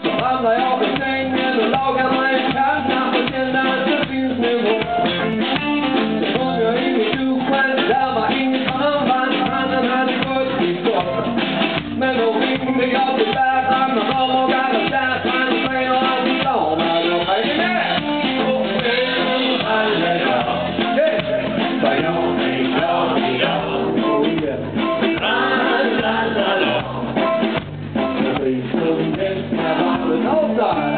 Så ramlar jag på sängen och lagar mig en kanna och känner att det finns nivå. Så kom jag in i duschen, där var inget armband, handen hade gått i stopp. Men då ringde jag till bäraren och var många där, han säger att vi klarnar och hänger med. Och sen alla dag, för jag är glad idag. La la la la. Det blir som bästa vatten av där.